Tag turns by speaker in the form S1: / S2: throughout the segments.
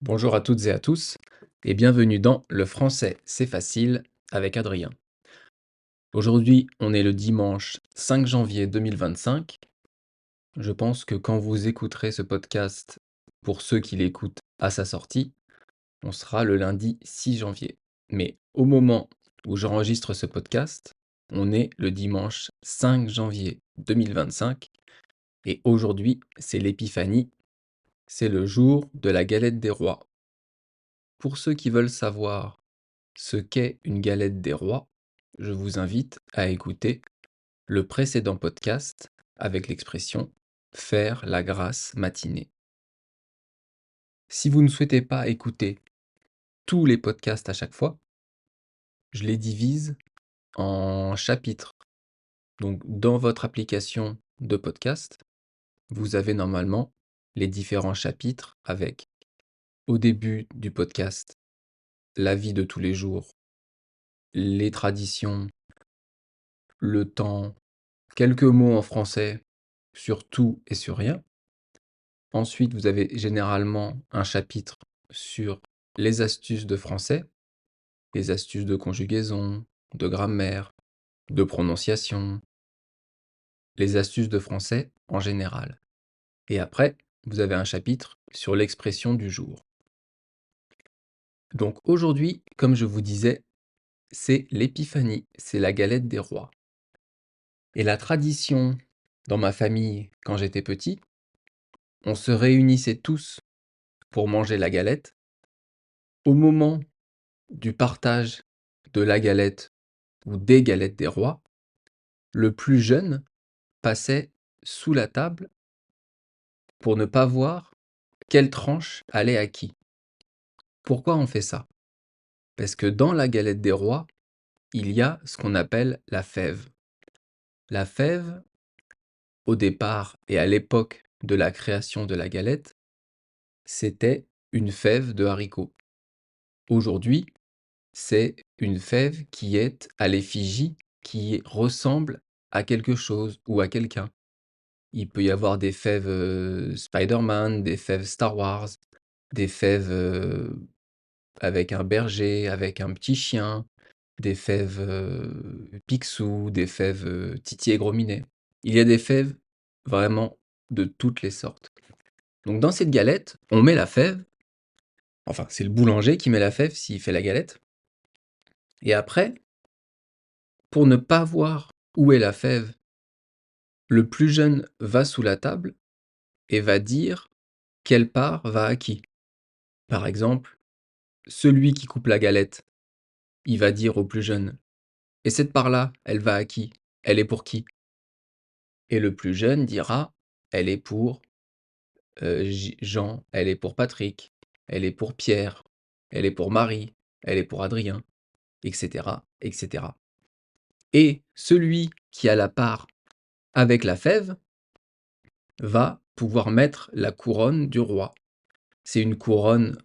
S1: Bonjour à toutes et à tous et bienvenue dans Le français, c'est facile avec Adrien. Aujourd'hui, on est le dimanche 5 janvier 2025. Je pense que quand vous écouterez ce podcast, pour ceux qui l'écoutent à sa sortie, on sera le lundi 6 janvier. Mais au moment où j'enregistre ce podcast, on est le dimanche 5 janvier 2025 et aujourd'hui, c'est l'Épiphanie, c'est le jour de la galette des rois. Pour ceux qui veulent savoir ce qu'est une galette des rois, je vous invite à écouter le précédent podcast avec l'expression faire la grâce matinée. Si vous ne souhaitez pas écouter tous les podcasts à chaque fois, je les divise en chapitres. Donc dans votre application de podcast, vous avez normalement les différents chapitres avec au début du podcast la vie de tous les jours, les traditions, le temps, quelques mots en français sur tout et sur rien. Ensuite, vous avez généralement un chapitre sur les astuces de français, les astuces de conjugaison, de grammaire, de prononciation, les astuces de français en général. Et après, vous avez un chapitre sur l'expression du jour. Donc aujourd'hui, comme je vous disais, c'est l'épiphanie, c'est la galette des rois. Et la tradition dans ma famille, quand j'étais petit, on se réunissait tous pour manger la galette. Au moment du partage de la galette ou des galettes des rois, le plus jeune passait sous la table pour ne pas voir quelle tranche allait à qui. Pourquoi on fait ça? Parce que dans la galette des rois, il y a ce qu'on appelle la fève. La fève, au départ et à l'époque de la création de la galette, c'était une fève de haricots. Aujourd'hui, c'est une fève qui est à l'effigie, qui ressemble à quelque chose ou à quelqu'un. Il peut y avoir des fèves, Spider-Man, des fèves Star Wars, des fèves, avec un berger, avec un petit chien, des fèves, Picsou, des fèves, Titi et Gros Minet. Il y a des fèves vraiment de toutes les sortes. Donc dans cette galette, on met la fève, enfin c'est le boulanger qui met la fève s'il fait la galette et après, pour ne pas voir où est la fève, le plus jeune va sous la table et va dire quelle part va à qui. Par exemple, celui qui coupe la galette, il va dire au plus jeune: «Et cette part-là, elle va à qui? Elle est pour qui?» Et le plus jeune dira: «Elle est pour, Jean, elle est pour Patrick, elle est pour Pierre, elle est pour Marie, elle est pour Adrien», et cetera, et cetera. Et celui qui a la part avec la fève va pouvoir mettre la couronne du roi. C'est une couronne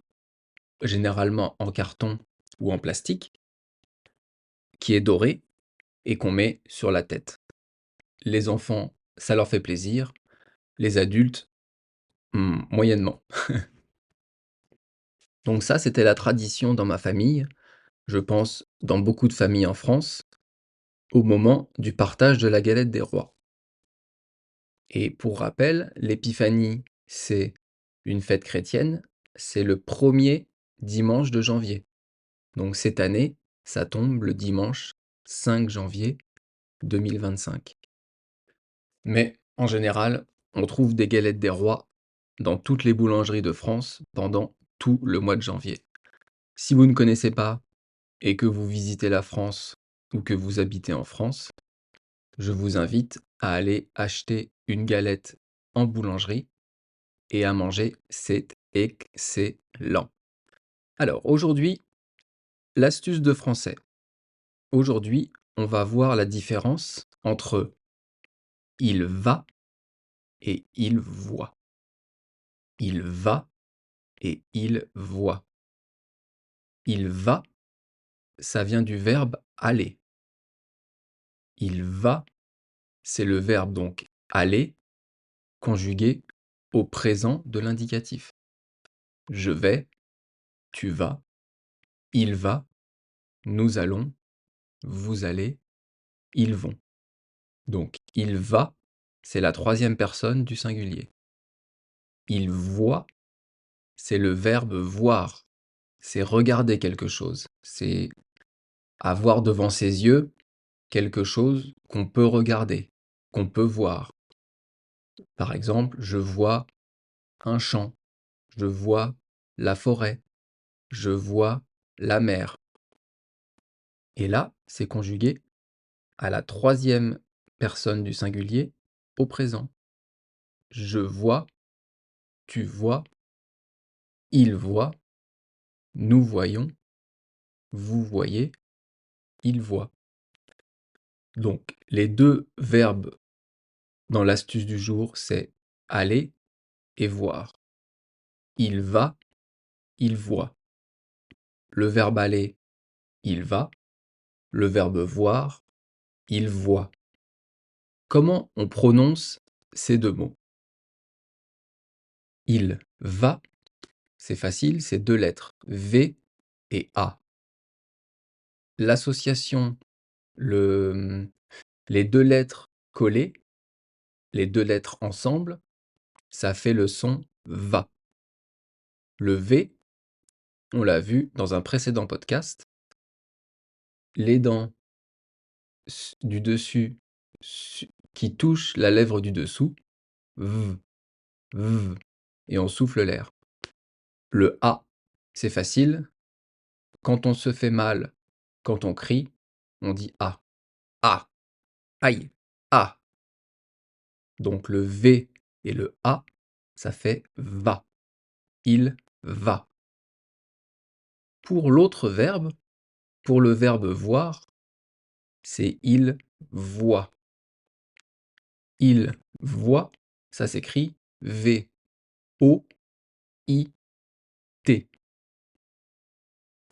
S1: généralement en carton ou en plastique qui est dorée et qu'on met sur la tête. Les enfants, ça leur fait plaisir, les adultes, moyennement. Donc ça, c'était la tradition dans ma famille, je pense dans beaucoup de familles en France, au moment du partage de la galette des rois. Et pour rappel, l'épiphanie, c'est une fête chrétienne, c'est le premier dimanche de janvier. Donc cette année, ça tombe le dimanche 5 janvier 2025. Mais en général, on trouve des galettes des rois dans toutes les boulangeries de France pendant tout le mois de janvier. Si vous ne connaissez pas et que vous visitez la France ou que vous habitez en France, je vous invite à aller acheter une galette en boulangerie et à manger, c'est excellent. Alors aujourd'hui, l'astuce de français. Aujourd'hui, on va voir la différence entre il va et il voit. Il va et il voit. Il va, ça vient du verbe aller. Il va, c'est le verbe donc aller conjugué au présent de l'indicatif. Je vais, tu vas, il va, nous allons, vous allez, ils vont. Donc il va, c'est la troisième personne du singulier. Il voit, c'est le verbe voir. C'est regarder quelque chose. C'est avoir devant ses yeux quelque chose qu'on peut regarder, qu'on peut voir. Par exemple, je vois un champ, je vois la forêt, je vois la mer. Et là, c'est conjugué à la troisième personne du singulier au présent. Je vois, tu vois, il voit, nous voyons, vous voyez, il voit. Donc, les deux verbes dans l'astuce du jour, c'est aller et voir. Il va, il voit. Le verbe aller, il va. Le verbe voir, il voit. Comment on prononce ces deux mots? Il va, c'est facile, c'est deux lettres, V et A. L'association, les deux lettres collées, les deux lettres ensemble, ça fait le son va. Le V, on l'a vu dans un précédent podcast, les dents du dessus qui touchent la lèvre du dessous, v, v, et on souffle l'air. Le A, c'est facile, quand on se fait mal, quand on crie, on dit A. A, aïe, A. Donc le V et le A, ça fait va. Il va. Pour l'autre verbe, pour le verbe voir, c'est il voit. Il voit, ça s'écrit V-O-I-T.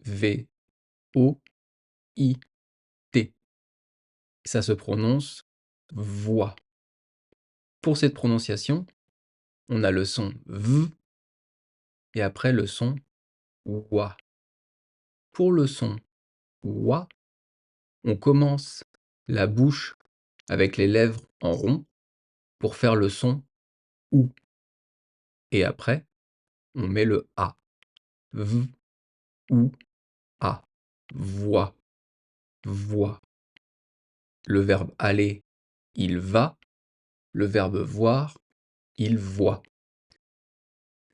S1: V-O-I-T. Ça se prononce voix. Pour cette prononciation, on a le son V et après le son OUA. Pour le son OUA, on commence la bouche avec les lèvres en rond pour faire le son OU. Et après, on met le A. V, OU, A. Voix, voix. Le verbe aller, il va. Le verbe voir, il voit.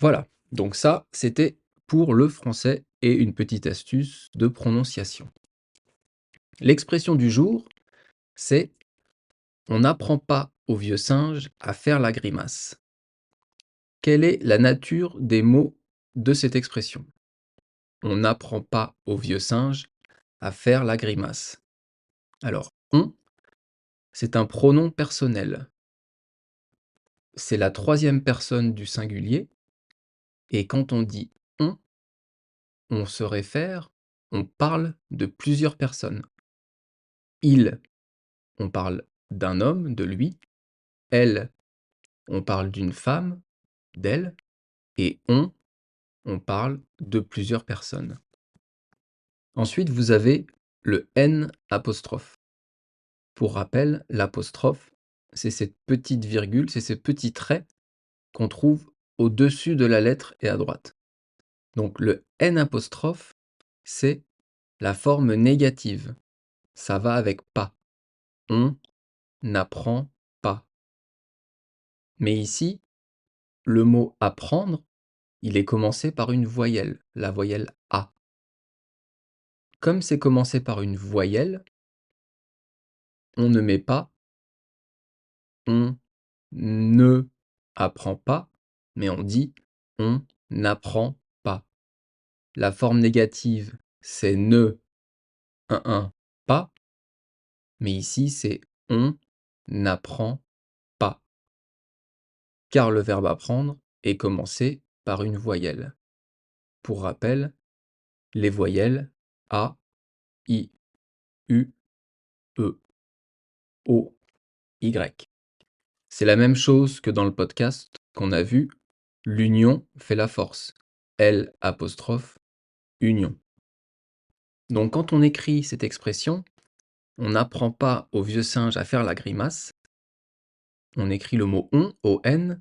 S1: Voilà, donc ça, c'était pour le français et une petite astuce de prononciation. L'expression du jour, c'est on n'apprend pas au vieux singe à faire la grimace. Quelle est la nature des mots de cette expression? On n'apprend pas au vieux singe à faire la grimace. Alors, on, c'est un pronom personnel. C'est la troisième personne du singulier. Et quand on dit on se réfère, on parle de plusieurs personnes. Il, on parle d'un homme, de lui. Elle, on parle d'une femme, d'elle. Et on parle de plusieurs personnes. Ensuite, vous avez le N apostrophe. Pour rappel, l'apostrophe, c'est cette petite virgule, c'est ces petits traits qu'on trouve au-dessus de la lettre et à droite. Donc le N apostrophe, c'est la forme négative. Ça va avec pas. On n'apprend pas. Mais ici, le mot apprendre, il est commencé par une voyelle, la voyelle A. Comme c'est commencé par une voyelle, on ne met pas on ne apprend pas, mais on dit on n'apprend pas. La forme négative, c'est ne pas, mais ici c'est on n'apprend pas. Car le verbe apprendre est commencé par une voyelle. Pour rappel, les voyelles A, I, U, E, O, Y. C'est la même chose que dans le podcast qu'on a vu, l'union fait la force. L apostrophe union. Donc quand on écrit cette expression, on n'apprend pas au vieux singe à faire la grimace, on écrit le mot on, N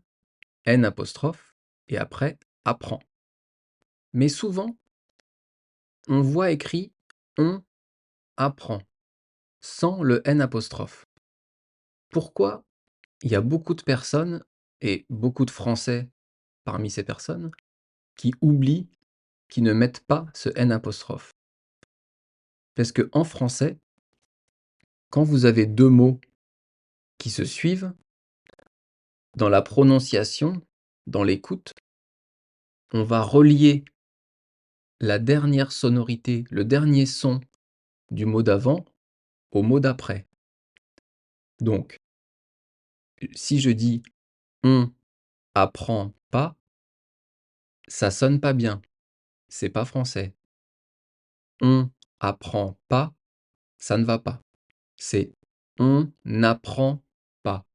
S1: apostrophe, et après apprend. Mais souvent, on voit écrit on apprend, sans le N apostrophe. Pourquoi il y a beaucoup de personnes, et beaucoup de Français parmi ces personnes, qui oublient, qui ne mettent pas ce N apostrophe? Parce qu'en français, quand vous avez deux mots qui se suivent, dans la prononciation, dans l'écoute, on va relier la dernière sonorité, le dernier son du mot d'avant au mot d'après. Donc, si je dis on apprend pas, ça sonne pas bien, c'est pas français. On apprend pas, ça ne va pas. C'est on n'apprend pas.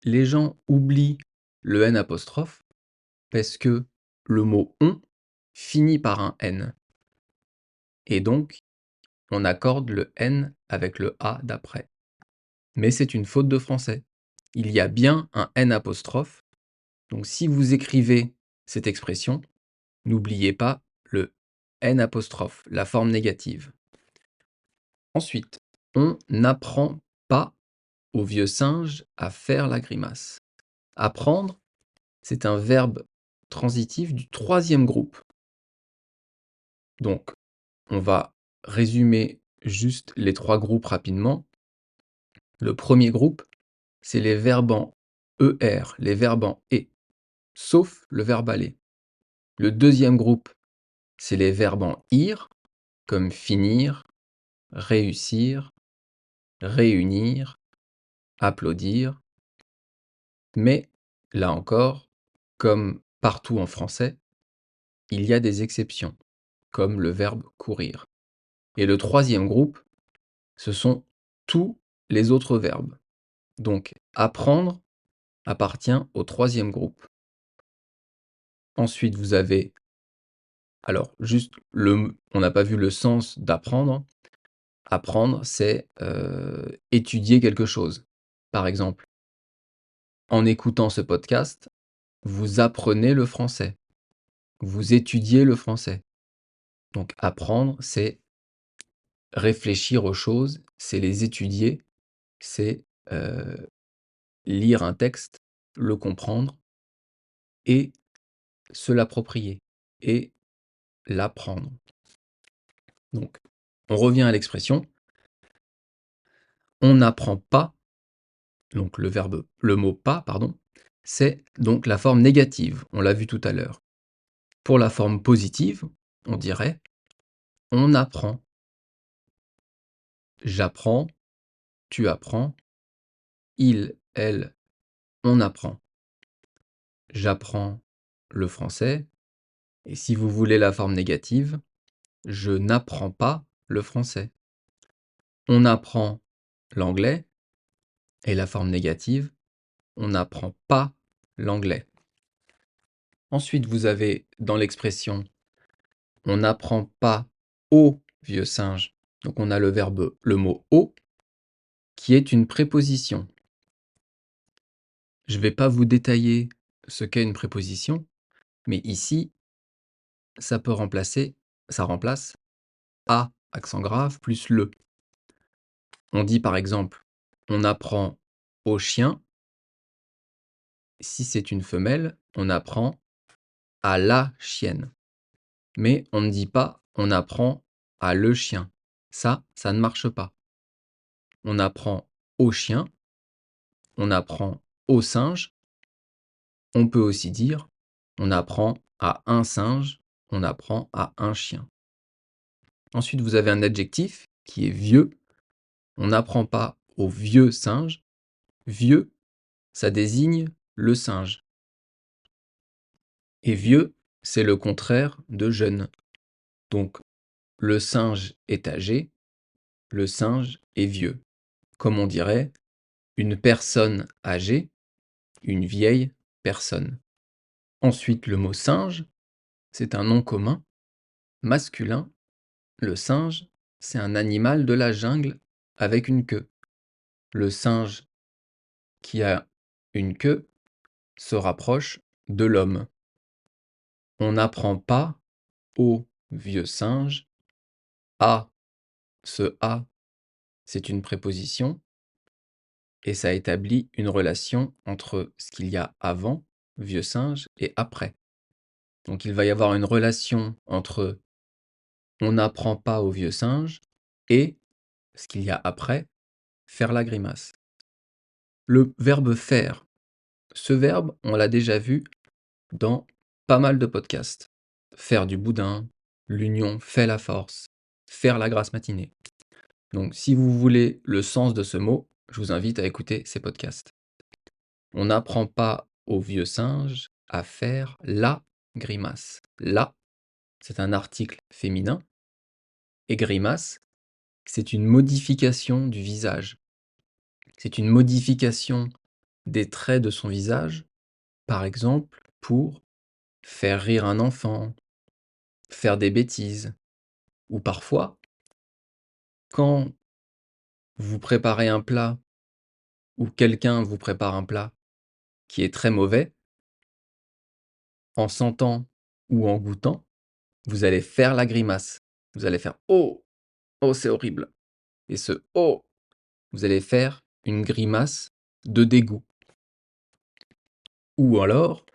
S1: Les gens oublient le N apostrophe parce que le mot on finit par un N. Et donc, on accorde le N avec le A d'après. Mais c'est une faute de français. Il y a bien un N apostrophe. Donc si vous écrivez cette expression, n'oubliez pas le N apostrophe, la forme négative. Ensuite, on n'apprend pas au vieux singe à faire la grimace. Apprendre, c'est un verbe transitif du troisième groupe. Donc, on va résumer juste les trois groupes rapidement. Le premier groupe, c'est les verbes en ER, les verbes en et, sauf le verbe aller. Le deuxième groupe, c'est les verbes en ir, comme finir, réussir, réunir, applaudir. Mais, là encore, comme partout en français, il y a des exceptions, comme le verbe courir. Et le troisième groupe, ce sont tous les autres verbes. Donc, apprendre appartient au troisième groupe. Ensuite, vous avez, alors juste, on n'a pas vu le sens d'apprendre. Apprendre, c'est étudier quelque chose. Par exemple, en écoutant ce podcast, vous apprenez le français. Vous étudiez le français. Donc apprendre, c'est réfléchir aux choses, c'est les étudier, c'est lire un texte, le comprendre et se l'approprier et l'apprendre. Donc, on revient à l'expression. On n'apprend pas, donc le mot pas, pardon, c'est donc la forme négative, on l'a vu tout à l'heure. Pour la forme positive, on dirait on apprend. J'apprends, tu apprends, il, elle, on apprend. J'apprends le français, et si vous voulez la forme négative, je n'apprends pas le français. On apprend l'anglais, et la forme négative, on n'apprend pas l'anglais. Ensuite, vous avez dans l'expression on n'apprend pas au vieux singe. Donc on a le mot au qui est une préposition. Je ne vais pas vous détailler ce qu'est une préposition, mais ici, ça remplace a, accent grave, plus le. On dit par exemple, on apprend au chien. Si c'est une femelle, on apprend à la chienne. Mais on ne dit pas on apprend à le chien. Ça ne marche pas. On apprend au chien, on apprend au singe. On peut aussi dire on apprend à un singe, on apprend à un chien. Ensuite, vous avez un adjectif qui est vieux. On n'apprend pas au vieux singe. Vieux, ça désigne le singe. Et vieux, c'est le contraire de jeune. Donc, le singe est âgé, le singe est vieux. Comme on dirait, une personne âgée, une vieille personne. Ensuite, le mot singe, c'est un nom commun. masculin, le singe, c'est un animal de la jungle avec une queue. Le singe qui a une queue se rapproche de l'homme. On n'apprend pas au vieux singe à. Ce à, c'est une préposition et ça établit une relation entre ce qu'il y a avant, vieux singe, et après. Donc il va y avoir une relation entre on n'apprend pas au vieux singe et ce qu'il y a après, faire la grimace. Le verbe faire, ce verbe, on l'a déjà vu dans pas mal de podcasts. Faire du boudin, l'union fait la force, faire la grasse matinée. Donc si vous voulez le sens de ce mot, je vous invite à écouter ces podcasts. On n'apprend pas au vieux singe à faire la grimace. La, c'est un article féminin, et grimace, c'est une modification du visage. C'est une modification des traits de son visage, par exemple pour faire rire un enfant, faire des bêtises, ou parfois, quand vous préparez un plat ou quelqu'un vous prépare un plat qui est très mauvais, en sentant ou en goûtant, vous allez faire la grimace. Vous allez faire «Oh! Oh, c'est horrible!» et ce «Oh!», vous allez faire une grimace de dégoût. Ou alors,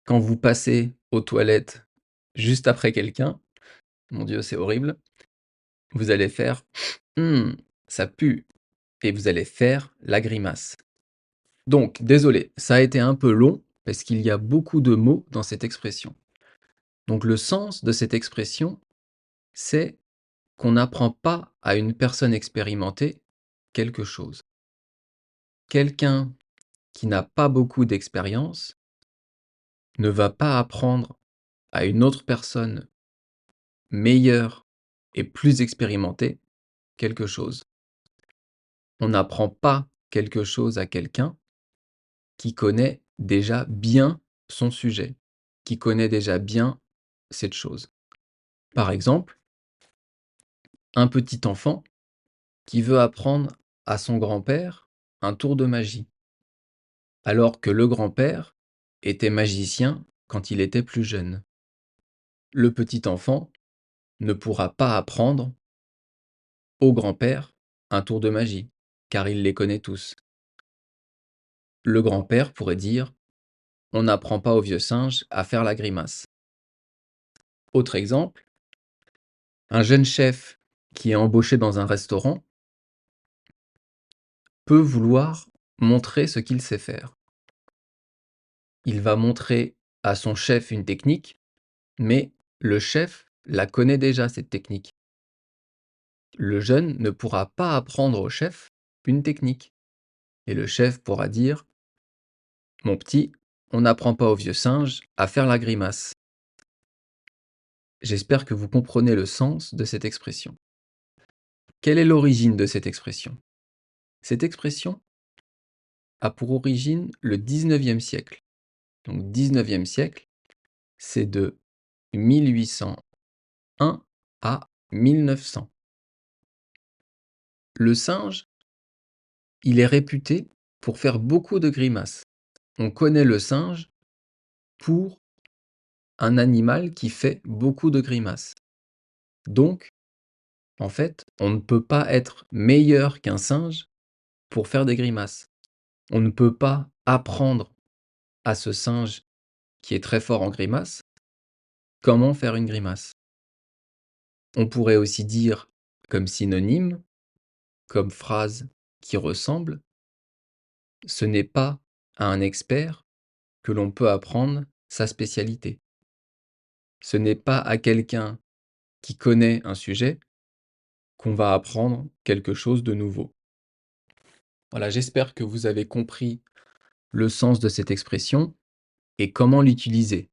S1: quand vous passez aux toilettes juste après quelqu'un, mon Dieu, c'est horrible, vous allez faire «Mmh, ça pue!» et vous allez faire la grimace. Donc, désolé, ça a été un peu long parce qu'il y a beaucoup de mots dans cette expression. Donc, le sens de cette expression, c'est qu'on n'apprend pas à une personne expérimentée quelque chose. Quelqu'un qui n'a pas beaucoup d'expérience ne va pas apprendre à une autre personne meilleure et plus expérimentée quelque chose. On n'apprend pas quelque chose à quelqu'un qui connaît déjà bien son sujet, qui connaît déjà bien cette chose. Par exemple, un petit enfant qui veut apprendre à son grand-père un tour de magie, alors que le grand-père était magicien quand il était plus jeune. Le petit enfant ne pourra pas apprendre au grand-père un tour de magie, car il les connaît tous. Le grand-père pourrait dire: «On n'apprend pas au vieux singe à faire la grimace». Autre exemple, un jeune chef qui est embauché dans un restaurant peut vouloir montrer ce qu'il sait faire. Il va montrer à son chef une technique, mais le chef la connaît déjà, cette technique. Le jeune ne pourra pas apprendre au chef une technique. Et le chef pourra dire: «Mon petit, on n'apprend pas au vieux singe à faire la grimace». J'espère que vous comprenez le sens de cette expression. Quelle est l'origine de cette expression? Cette expression a pour origine le 19e siècle. Donc 19e siècle, c'est de 1801 à 1900. Le singe, il est réputé pour faire beaucoup de grimaces. On connaît le singe pour un animal qui fait beaucoup de grimaces. Donc, en fait, on ne peut pas être meilleur qu'un singe pour faire des grimaces. On ne peut pas apprendre à ce singe qui est très fort en grimaces comment faire une grimace. On pourrait aussi dire comme synonyme, comme phrase qui ressemble, ce n'est pas à un expert que l'on peut apprendre sa spécialité. Ce n'est pas à quelqu'un qui connaît un sujet qu'on va apprendre quelque chose de nouveau. Voilà, j'espère que vous avez compris le sens de cette expression et comment l'utiliser.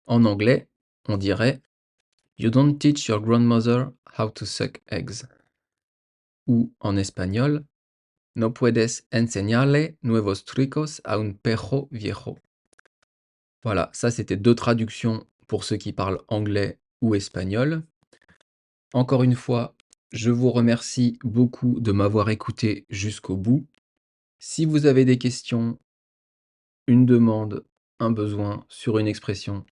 S1: En anglais, on dirait You don't teach your grandmother how to suck eggs. Ou en espagnol, No puedes enseñarle nuevos trucos a un perro viejo. Voilà, ça c'était deux traductions pour ceux qui parlent anglais ou espagnol. Encore une fois, je vous remercie beaucoup de m'avoir écouté jusqu'au bout. Si vous avez des questions, une demande, un besoin sur une expression,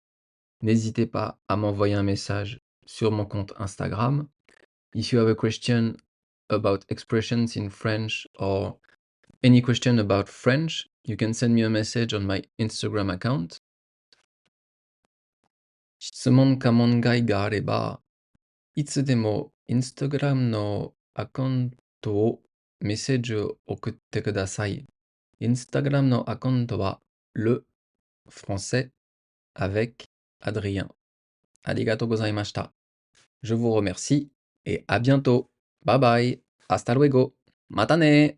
S1: n'hésitez pas à m'envoyer un message sur mon compte Instagram. If you have a question about expressions in French or any question about French, you can send me a message on my Instagram account. 質問か問題があれば、いつでも Instagram のアカウントをメッセージを送ってください。Instagram のアカウントは Le Français avec Adrien. ありがとうございました。Je vous remercie et à bientôt. Bye bye. Hasta luego. またね